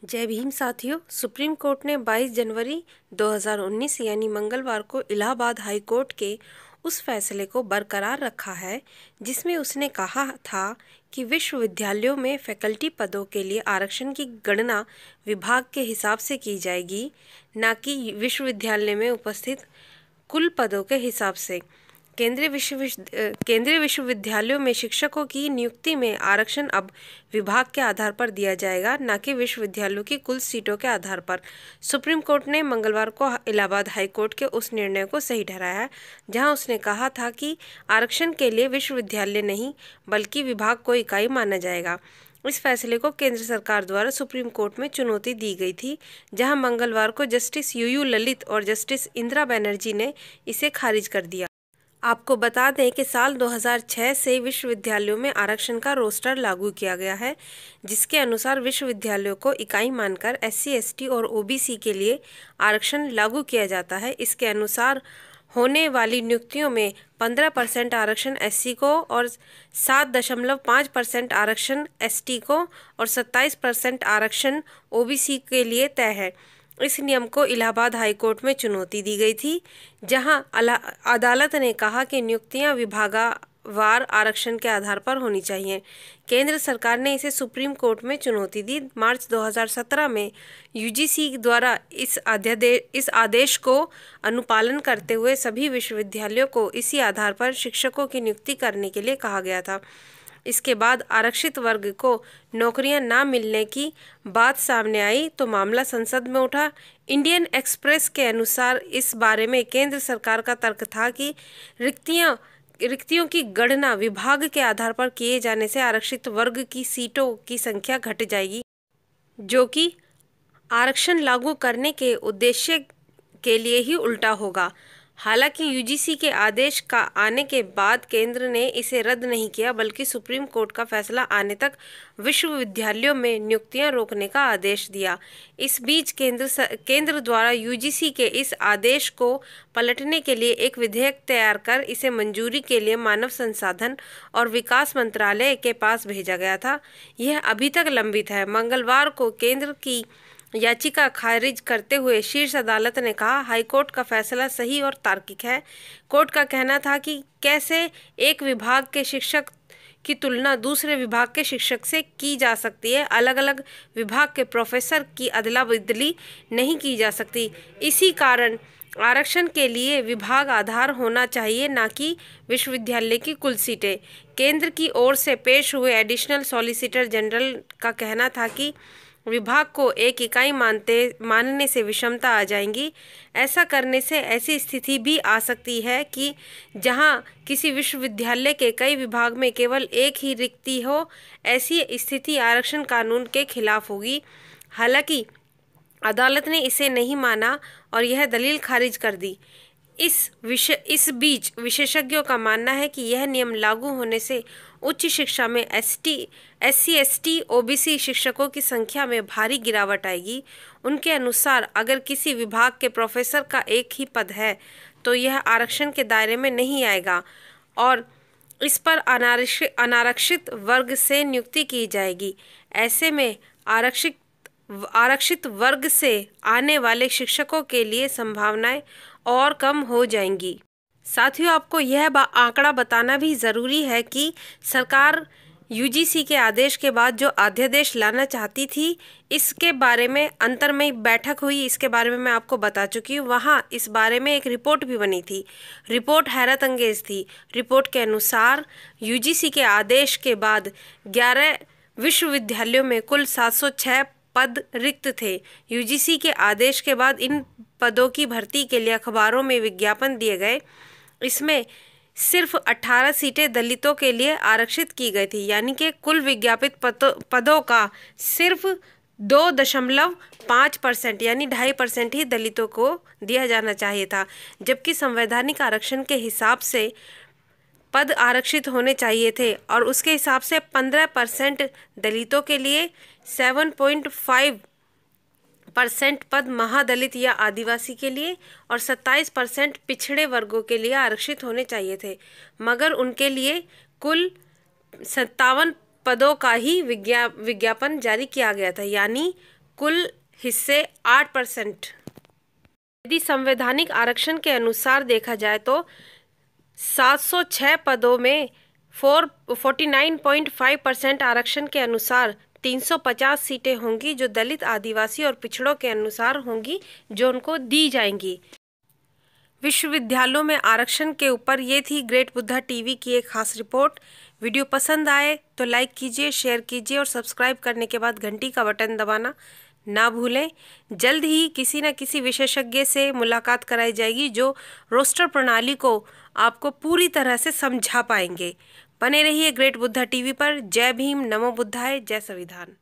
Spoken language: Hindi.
जय भीम साथियों। सुप्रीम कोर्ट ने 22 जनवरी 2019 यानी मंगलवार को इलाहाबाद हाई कोर्ट के उस फैसले को बरकरार रखा है जिसमें उसने कहा था कि विश्वविद्यालयों में फैकल्टी पदों के लिए आरक्षण की गणना विभाग के हिसाब से की जाएगी, न कि विश्वविद्यालय में उपस्थित कुल पदों के हिसाब से। केंद्रीय विश्वविद्यालयों में शिक्षकों की नियुक्ति में आरक्षण अब विभाग के आधार पर दिया जाएगा, न कि विश्वविद्यालयों की कुल सीटों के आधार पर। सुप्रीम कोर्ट ने मंगलवार को इलाहाबाद हाई कोर्ट के उस निर्णय को सही ठहराया जहां उसने कहा था कि आरक्षण के लिए विश्वविद्यालय नहीं बल्कि विभाग को इकाई माना जाएगा। इस फैसले को केंद्र सरकार द्वारा सुप्रीम कोर्ट में चुनौती दी गई थी, जहां मंगलवार को जस्टिस यूयू ललित और जस्टिस इंदिरा बनर्जी ने इसे खारिज कर दिया। आपको बता दें कि साल 2006 से विश्वविद्यालयों में आरक्षण का रोस्टर लागू किया गया है, जिसके अनुसार विश्वविद्यालयों को इकाई मानकर SC, ST और OBC के लिए आरक्षण लागू किया जाता है। इसके अनुसार होने वाली नियुक्तियों में 15% आरक्षण SC को और 7.5% आरक्षण ST को और 27% आरक्षण OBC के लिए तय है। इस नियम को इलाहाबाद हाई कोर्ट में चुनौती दी गई थी, जहां अदालत ने कहा कि नियुक्तियां विभागवार आरक्षण के आधार पर होनी चाहिए। केंद्र सरकार ने इसे सुप्रीम कोर्ट में चुनौती दी। मार्च 2017 में UGC द्वारा इस आदेश को अनुपालन करते हुए सभी विश्वविद्यालयों को इसी आधार पर शिक्षकों की नियुक्ति करने के लिए कहा गया था। इसके बाद आरक्षित वर्ग को नौकरियां ना मिलने की बात सामने आई तो मामला संसद में उठा। इंडियन एक्सप्रेस के अनुसार इस बारे में केंद्र सरकार का तर्क था कि रिक्तियों की गणना विभाग के आधार पर किए जाने से आरक्षित वर्ग की सीटों की संख्या घट जाएगी, जो कि आरक्षण लागू करने के उद्देश्य के लिए ही उल्टा होगा। हालांकि UGC के आदेश का आने के बाद केंद्र ने इसे रद्द नहीं किया, बल्कि सुप्रीम कोर्ट का फैसला आने तक विश्वविद्यालयों में नियुक्तियां रोकने का आदेश दिया। इस बीच केंद्र द्वारा UGC के इस आदेश को पलटने के लिए एक विधेयक तैयार कर इसे मंजूरी के लिए मानव संसाधन और विकास मंत्रालय के पास भेजा गया था। यह अभी तक लंबित है। मंगलवार को केंद्र की याचिका खारिज करते हुए शीर्ष अदालत ने कहा, हाईकोर्ट का फैसला सही और तार्किक है। कोर्ट का कहना था कि कैसे एक विभाग के शिक्षक की तुलना दूसरे विभाग के शिक्षक से की जा सकती है। अलग अलग विभाग के प्रोफेसर की अदला बदली नहीं की जा सकती। इसी कारण आरक्षण के लिए विभाग आधार होना चाहिए, न कि विश्वविद्यालय की कुल सीटें। केंद्र की ओर से पेश हुए एडिशनल सॉलिसिटर जनरल का कहना था कि विभाग को एक इकाई मानने से विषमता आ जाएंगी। ऐसा करने से ऐसी स्थिति भी आ सकती है कि जहां किसी विश्वविद्यालय के कई विभाग में केवल एक ही रिक्ति हो। ऐसी स्थिति आरक्षण कानून के खिलाफ होगी। हालांकि अदालत ने इसे नहीं माना और यह दलील खारिज कर दी। इस बीच विशेषज्ञों का मानना है कि यह नियम लागू होने से उच्च शिक्षा में SC, ST, OBC शिक्षकों की संख्या में भारी गिरावट आएगी। उनके अनुसार अगर किसी विभाग के प्रोफेसर का एक ही पद है तो यह आरक्षण के दायरे में नहीं आएगा और इस पर अनारक्षित वर्ग से नियुक्ति की जाएगी। ऐसे में आरक्षित वर्ग से आने वाले शिक्षकों के लिए संभावनाएं और कम हो जाएंगी। साथियों, आपको यह आंकड़ा बताना भी ज़रूरी है कि सरकार UGC के आदेश के बाद जो अध्यादेश लाना चाहती थी, इसके बारे में अंतर्मय बैठक हुई। इसके बारे में मैं आपको बता चुकी हूँ। वहाँ इस बारे में एक रिपोर्ट भी बनी थी। रिपोर्ट हैरत अंगेज थी। रिपोर्ट के अनुसार UGC के आदेश के बाद 11 विश्वविद्यालयों में कुल 706 पद रिक्त थे। UGC के आदेश के बाद इन पदों की भर्ती के लिए अखबारों में विज्ञापन दिए गए। इसमें सिर्फ 18 सीटें दलितों के लिए आरक्षित की गई थी, यानी कि कुल विज्ञापित पदों का सिर्फ 2.5% यानी 2.5% ही दलितों को दिया जाना चाहिए था, जबकि संवैधानिक आरक्षण के हिसाब से पद आरक्षित होने चाहिए थे और उसके हिसाब से 15% दलितों के लिए, 7.5% पद महादलित या आदिवासी के लिए और 27% पिछड़े वर्गों के लिए आरक्षित होने चाहिए थे। मगर उनके लिए कुल 57 पदों का ही विज्ञापन जारी किया गया था, यानी कुल हिस्से 8%। यदि संवैधानिक आरक्षण के अनुसार देखा जाए तो 706 पदों में 49.5% आरक्षण के अनुसार 350 सीटें होंगी जो दलित, आदिवासी और पिछड़ों के अनुसार होंगी, जो उनको दी जाएंगी। विश्वविद्यालयों में आरक्षण के ऊपर ये थी ग्रेट बुद्धा टीवी की एक खास रिपोर्ट। वीडियो पसंद आए तो लाइक कीजिए, शेयर कीजिए और सब्सक्राइब करने के बाद घंटी का बटन दबाना ना भूलें। जल्द ही किसी न किसी विशेषज्ञ से मुलाकात कराई जाएगी जो रोस्टर प्रणाली को आपको पूरी तरह से समझा पाएंगे। बने रहिए ग्रेट बुद्धा टीवी पर। जय भीम, नमो बुद्धाय, जय संविधान।